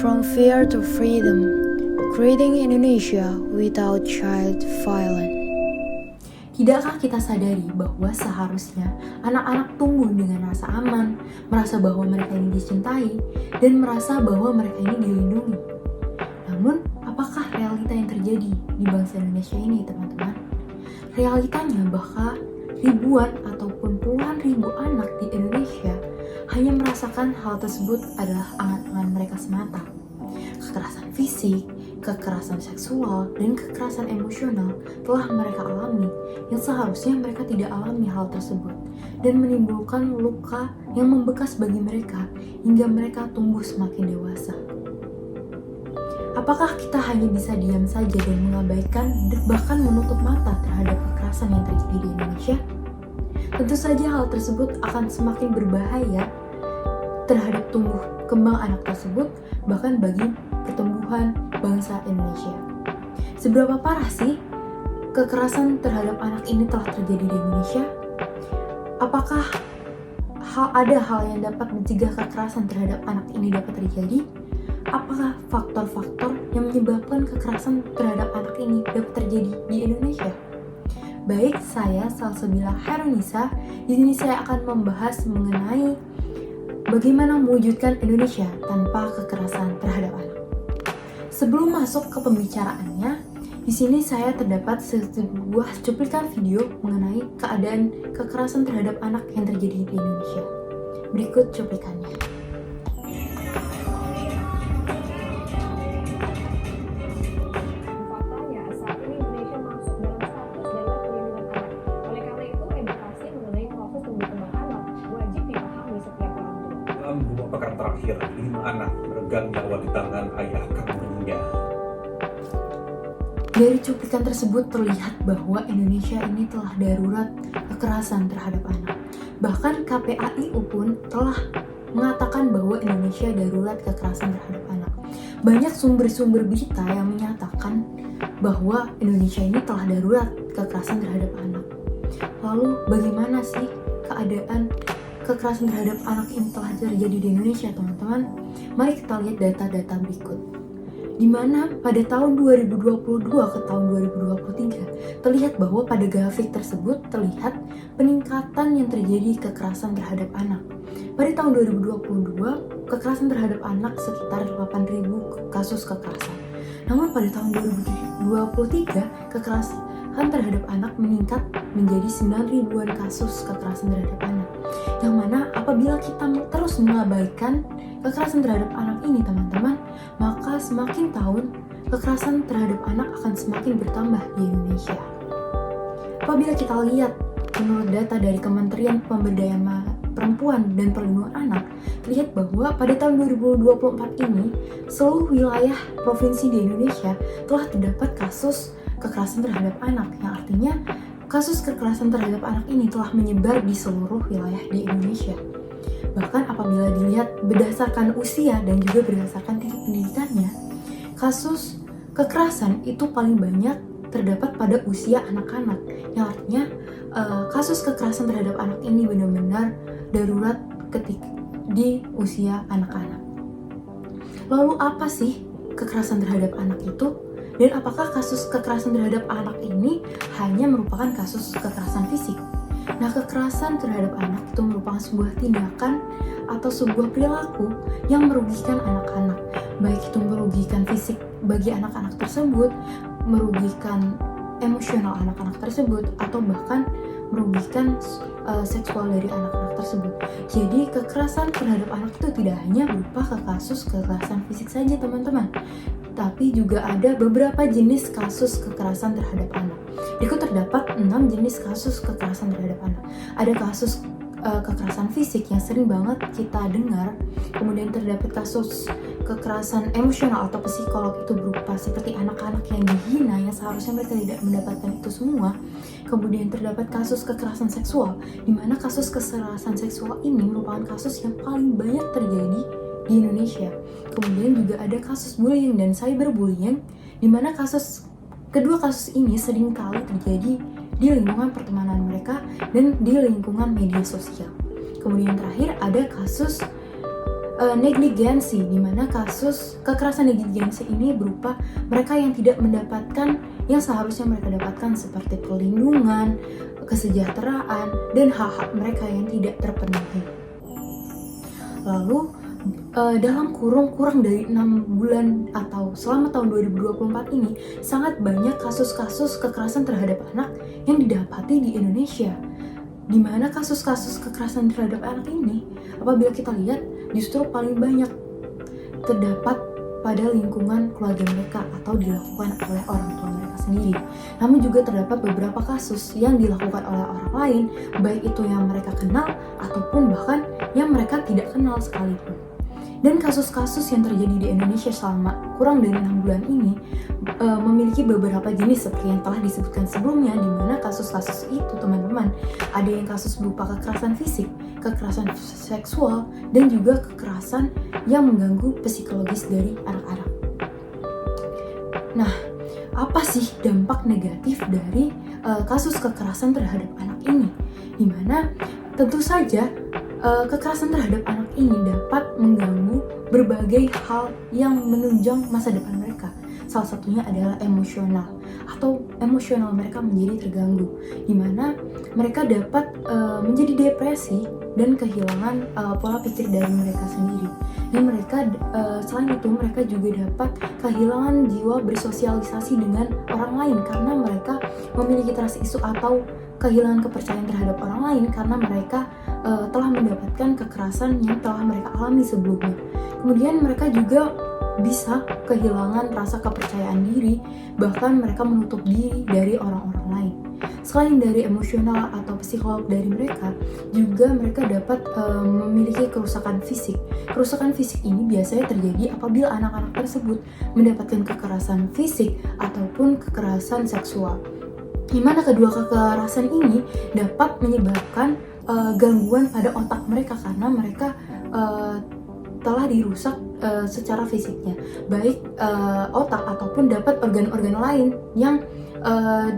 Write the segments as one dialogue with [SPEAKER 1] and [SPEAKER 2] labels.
[SPEAKER 1] From Fear to Freedom, Creating Indonesia Without Child Violence.
[SPEAKER 2] Tidakkah kita sadari bahwa seharusnya anak-anak tumbuh dengan rasa aman, merasa bahwa mereka ini dicintai, dan merasa bahwa mereka ini dilindungi? Namun, apakah realita yang terjadi di bangsa Indonesia ini, teman-teman? Realitanya bahwa ribuan ataupun puluhan ribu anak di Indonesia hanya merasakan hal tersebut adalah angan-angan mereka semata. Kekerasan fisik, kekerasan seksual, dan kekerasan emosional telah mereka alami yang seharusnya mereka tidak alami hal tersebut dan menimbulkan luka yang membekas bagi mereka hingga mereka tumbuh semakin dewasa. Apakah kita hanya bisa diam saja dan mengabaikan bahkan menutup mata terhadap kekerasan yang terjadi di Indonesia? Tentu saja hal tersebut akan semakin berbahaya terhadap tumbuh kembang anak tersebut, bahkan bagi pertumbuhan bangsa Indonesia. Seberapa parah sih kekerasan terhadap anak ini telah terjadi di Indonesia? Apakah ada hal yang dapat mencegah kekerasan terhadap anak ini dapat terjadi? Apakah faktor-faktor yang menyebabkan kekerasan terhadap anak ini dapat terjadi di Indonesia? Baik, saya Salsabila Herunisa. Di sini saya akan membahas mengenai bagaimana mewujudkan Indonesia tanpa kekerasan terhadap anak. Sebelum masuk ke pembicaraannya, di sini saya terdapat sebuah cuplikan video mengenai keadaan kekerasan terhadap anak yang terjadi di Indonesia. Berikut cuplikannya.
[SPEAKER 3] Pekan terakhir, 5 anak meregang nyawa di tangan ayah kandungnya.
[SPEAKER 2] Dari cuplikan tersebut terlihat bahwa Indonesia ini telah darurat kekerasan terhadap anak. Bahkan KPAIU pun telah mengatakan bahwa Indonesia darurat kekerasan terhadap anak. Banyak sumber-sumber berita yang menyatakan bahwa Indonesia ini telah darurat kekerasan terhadap anak. Lalu bagaimana sih keadaan kekerasan terhadap anak ini telah terjadi di Indonesia, teman-teman? Mari kita lihat data-data berikut. Di mana pada tahun 2022 ke tahun 2023 terlihat bahwa pada grafik tersebut terlihat peningkatan yang terjadi kekerasan terhadap anak. Pada tahun 2022, kekerasan terhadap anak sekitar 8.000 kasus kekerasan. Namun pada tahun 2023, kekerasan terhadap anak meningkat menjadi 9.000-an kasus kekerasan terhadap anak. Yang mana apabila kita terus mengabaikan kekerasan terhadap anak ini, teman-teman, maka semakin tahun kekerasan terhadap anak akan semakin bertambah di Indonesia. Apabila kita lihat menurut data dari Kementerian Pemberdayaan Perempuan dan Perlindungan Anak, terlihat bahwa pada tahun 2024 ini seluruh wilayah provinsi di Indonesia telah terdapat kasus kekerasan terhadap anak, yang artinya kasus kekerasan terhadap anak ini telah menyebar di seluruh wilayah di Indonesia. Bahkan apabila dilihat berdasarkan usia dan juga berdasarkan tingkat pendidikannya, kasus kekerasan itu paling banyak terdapat pada usia anak-anak, yang artinya kasus kekerasan terhadap anak ini benar-benar darurat ketika di usia anak-anak. Lalu apa sih kekerasan terhadap anak itu? Dan apakah kasus kekerasan terhadap anak ini hanya merupakan kasus kekerasan fisik? Nah, kekerasan terhadap anak itu merupakan sebuah tindakan atau sebuah perilaku yang merugikan anak-anak. Baik itu merugikan fisik bagi anak-anak tersebut, merugikan emosional anak-anak tersebut, atau bahkan merugikan seksual dari anak-anak tersebut. Jadi kekerasan terhadap anak itu tidak hanya berupa kasus kekerasan fisik saja, teman-teman, tapi juga ada beberapa jenis kasus kekerasan terhadap anak. Berikut terdapat 6 jenis kasus kekerasan terhadap anak. Ada kasus kekerasan fisik yang sering banget kita dengar, kemudian terdapat kasus kekerasan emosional atau psikolog, itu berupa seperti anak-anak yang dihina yang seharusnya mereka tidak mendapatkan itu semua. Kemudian terdapat kasus kekerasan seksual, di mana kasus kekerasan seksual ini merupakan kasus yang paling banyak terjadi di Indonesia. Kemudian juga ada kasus bullying dan cyberbullying, di mana kedua kasus ini seringkali terjadi di lingkungan pertemanan mereka dan di lingkungan media sosial. Kemudian terakhir ada kasus negligensi, di mana kasus kekerasan negligensi ini berupa mereka yang tidak mendapatkan yang seharusnya mereka dapatkan seperti perlindungan, kesejahteraan, dan hak-hak mereka yang tidak terpenuhi. Lalu dalam kurang dari 6 bulan atau selama tahun 2024 ini sangat banyak kasus-kasus kekerasan terhadap anak yang didapati di Indonesia, di mana kasus-kasus kekerasan terhadap anak ini apabila kita lihat justru paling banyak terdapat pada lingkungan keluarga mereka atau dilakukan oleh orang tua mereka sendiri. Namun juga terdapat beberapa kasus yang dilakukan oleh orang lain, baik itu yang mereka kenal ataupun bahkan yang mereka tidak kenal sekalipun. Dan kasus-kasus yang terjadi di Indonesia selama kurang dari 6 bulan ini memiliki beberapa jenis seperti yang telah disebutkan sebelumnya, di mana kasus-kasus itu teman-teman ada yang kasus berupa kekerasan fisik, kekerasan seksual, dan juga kekerasan yang mengganggu psikologis dari anak-anak. Nah, apa sih dampak negatif dari kasus kekerasan terhadap anak ini? Di mana tentu saja kekerasan terhadap anak ini dapat mengganggu berbagai hal yang menunjang masa depan mereka. Salah satunya adalah emosional, atau emosional mereka menjadi terganggu, di mana mereka dapat menjadi depresi dan kehilangan pola pikir dari mereka sendiri. Dan mereka selain itu mereka juga dapat kehilangan jiwa bersosialisasi dengan orang lain karena mereka memiliki trust issue atau kehilangan kepercayaan terhadap orang lain karena mereka telah mendapatkan kekerasan yang telah mereka alami sebelumnya. Kemudian mereka juga bisa kehilangan rasa kepercayaan diri, bahkan mereka menutup diri dari orang-orang lain. Selain dari emosional atau psikolog dari mereka, juga mereka dapat memiliki kerusakan fisik. Kerusakan fisik ini biasanya terjadi apabila anak-anak tersebut mendapatkan kekerasan fisik ataupun kekerasan seksual. Di mana kedua kekerasan ini dapat menyebabkan gangguan pada otak mereka karena mereka telah dirusak secara fisiknya, baik otak ataupun dapat organ-organ lain yang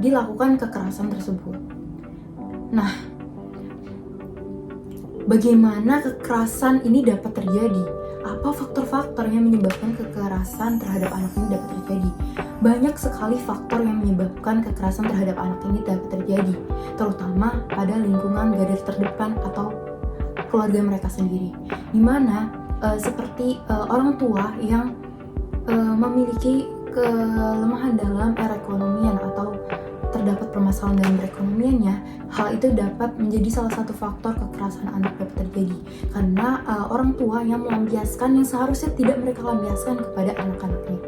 [SPEAKER 2] dilakukan kekerasan tersebut. Nah, bagaimana kekerasan ini dapat terjadi? Apa faktor-faktor yang menyebabkan kekerasan terhadap anak ini dapat terjadi? Banyak sekali faktor yang menyebabkan kekerasan terhadap anak ini dapat terjadi, terutama pada lingkungan garis terdepan atau keluarga mereka sendiri, di mana seperti orang tua yang memiliki kelemahan dalam perekonomian atau terdapat permasalahan dalam perekonomiannya, hal itu dapat menjadi salah satu faktor kekerasan anak dapat terjadi karena orang tua yang melampiaskan yang seharusnya tidak mereka lampiaskan kepada anak-anaknya.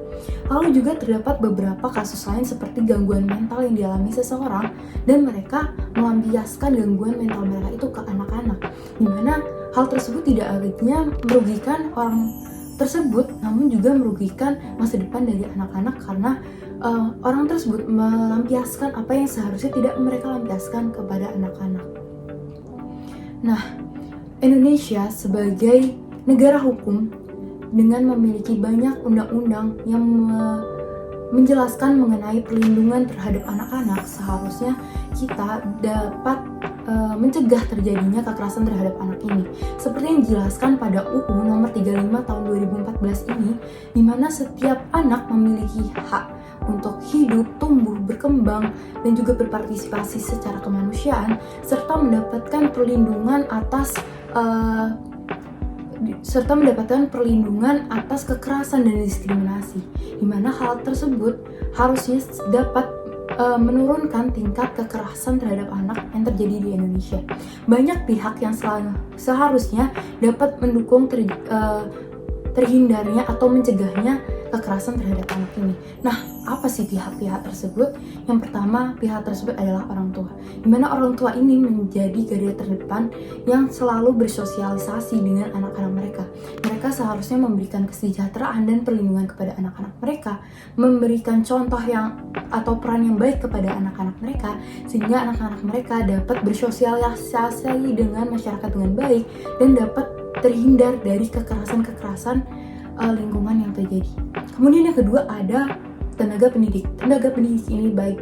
[SPEAKER 2] Lalu juga terdapat beberapa kasus lain seperti gangguan mental yang dialami seseorang dan mereka melampiaskan gangguan mental mereka itu ke anak-anak, di mana hal tersebut tidak hanya merugikan orang tersebut, namun juga merugikan masa depan dari anak-anak karena orang tersebut melampiaskan apa yang seharusnya tidak mereka lampiaskan kepada anak-anak. Nah, Indonesia sebagai negara hukum dengan memiliki banyak undang-undang yang menjelaskan mengenai perlindungan terhadap anak-anak, seharusnya kita dapat mencegah terjadinya kekerasan terhadap anak ini. Seperti yang dijelaskan pada UU nomor 35 tahun 2014 ini, di mana setiap anak memiliki hak untuk hidup, tumbuh, berkembang, dan juga berpartisipasi secara kemanusiaan, serta mendapatkan perlindungan atas kekerasan dan diskriminasi, di mana hal tersebut harusnya dapat menurunkan tingkat kekerasan terhadap anak yang terjadi di Indonesia. Banyak pihak yang seharusnya dapat mendukung terhindarnya atau mencegahnya kekerasan terhadap anak ini. Nah, apa sih pihak-pihak tersebut? Yang pertama, pihak tersebut adalah orang tua, di mana orang tua ini menjadi garda terdepan yang selalu bersosialisasi dengan anak-anak mereka. Mereka seharusnya memberikan kesejahteraan dan perlindungan kepada anak-anak mereka, memberikan contoh atau peran yang baik kepada anak-anak mereka, sehingga anak-anak mereka dapat bersosialisasi dengan masyarakat dengan baik dan dapat terhindar dari kekerasan-kekerasan lingkungan yang terjadi. Kemudian yang kedua ada tenaga pendidik. Tenaga pendidik ini baik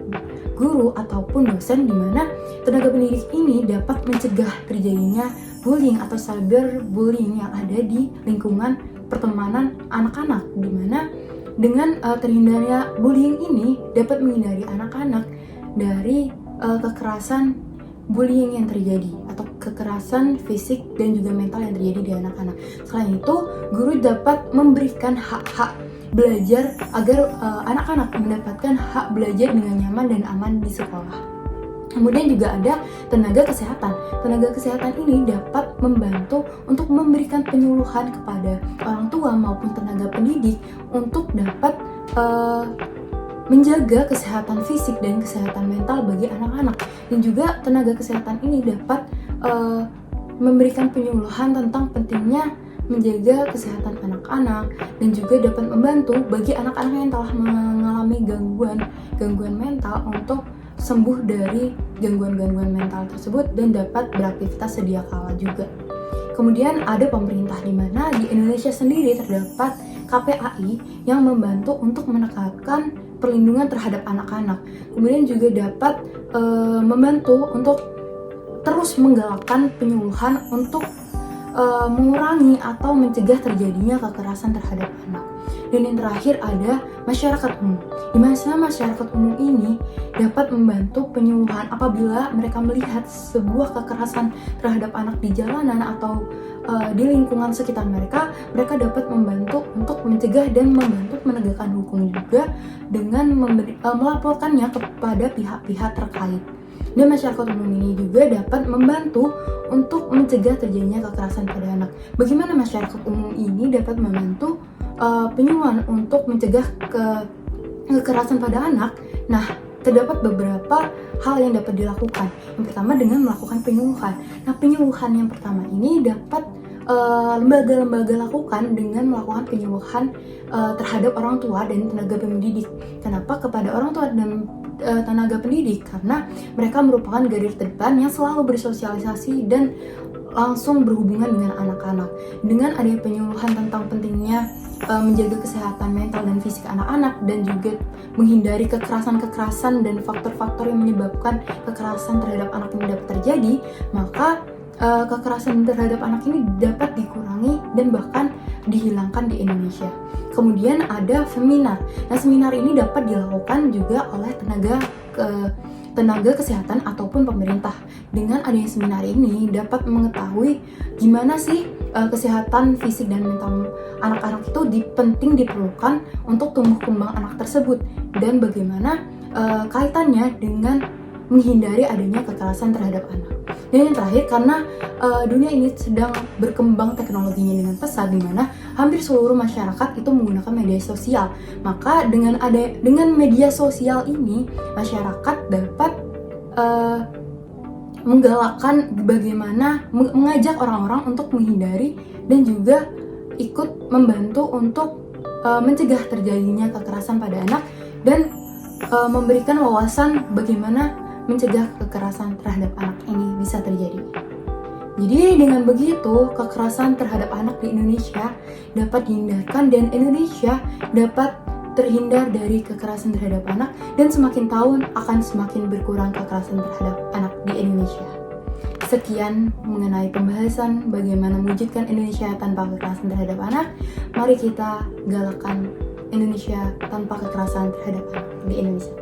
[SPEAKER 2] guru ataupun dosen, di mana tenaga pendidik ini dapat mencegah terjadinya bullying atau cyberbullying yang ada di lingkungan pertemanan anak-anak, di mana dengan terhindarnya bullying ini dapat menghindari anak-anak dari kekerasan bullying yang terjadi atau kekerasan fisik dan juga mental yang terjadi di anak-anak. Selain itu, guru dapat memberikan hak-hak belajar agar anak-anak mendapatkan hak belajar dengan nyaman dan aman di sekolah. Kemudian juga ada tenaga kesehatan. Tenaga kesehatan ini dapat membantu untuk memberikan penyuluhan kepada orang tua maupun tenaga pendidik untuk dapat menjaga kesehatan fisik dan kesehatan mental bagi anak-anak. Dan juga tenaga kesehatan ini dapat memberikan penyuluhan tentang pentingnya menjaga kesehatan anak-anak dan juga dapat membantu bagi anak-anak yang telah mengalami gangguan mental untuk sembuh dari gangguan-gangguan mental tersebut dan dapat beraktivitas sedia kala juga. Kemudian ada pemerintah, di mana di Indonesia sendiri terdapat KPAI yang membantu untuk menekankan perlindungan terhadap anak-anak. Kemudian juga dapat membantu untuk terus menggalakkan penyuluhan untuk mengurangi atau mencegah terjadinya kekerasan terhadap anak. Dan yang terakhir ada masyarakat umum, di mana masyarakat umum ini dapat membantu penyuluhan apabila mereka melihat sebuah kekerasan terhadap anak di jalanan atau di lingkungan sekitar mereka dapat membantu untuk mencegah dan membantu menegakkan hukum juga dengan melaporkannya kepada pihak-pihak terkait. Dan masyarakat umum ini juga dapat membantu untuk mencegah terjadinya kekerasan pada anak. Bagaimana masyarakat umum ini dapat membantu penyuluhan untuk mencegah kekerasan pada anak? Nah, terdapat beberapa hal yang dapat dilakukan. Yang pertama dengan melakukan penyuluhan. Nah, penyuluhan yang pertama ini dapat lembaga-lembaga lakukan dengan melakukan penyuluhan terhadap orang tua dan tenaga pendidik. Kenapa kepada orang tua dan tenaga pendidik? Karena mereka merupakan garda terdepan yang selalu bersosialisasi dan langsung berhubungan dengan anak-anak. Dengan adanya penyuluhan tentang pentingnya menjaga kesehatan mental dan fisik anak-anak dan juga menghindari kekerasan-kekerasan dan faktor-faktor yang menyebabkan kekerasan terhadap anak ini dapat terjadi, maka kekerasan terhadap anak ini dapat dikurangi dan bahkan dihilangkan di Indonesia. Kemudian ada seminar. Nah, seminar ini dapat dilakukan juga oleh tenaga kesehatan ataupun pemerintah. Dengan adanya seminar ini dapat mengetahui gimana sih kesehatan fisik dan mental anak-anak itu penting diperlukan untuk tumbuh kembang anak tersebut dan bagaimana kaitannya dengan menghindari adanya kekerasan terhadap anak. Dan yang terakhir, karena dunia ini sedang berkembang teknologinya dengan pesat, di mana hampir seluruh masyarakat itu menggunakan media sosial. Maka dengan media sosial ini, masyarakat dapat menggalakkan bagaimana mengajak orang-orang untuk menghindari dan juga ikut membantu untuk mencegah terjadinya kekerasan pada anak dan memberikan wawasan bagaimana mencegah kekerasan terhadap anak ini bisa terjadi. Jadi dengan begitu, kekerasan terhadap anak di Indonesia dapat dihindarkan dan Indonesia dapat terhindar dari kekerasan terhadap anak dan semakin tahun akan semakin berkurang kekerasan terhadap anak di Indonesia. Sekian mengenai pembahasan bagaimana mewujudkan Indonesia tanpa kekerasan terhadap anak. Mari kita galakkan Indonesia tanpa kekerasan terhadap anak di Indonesia.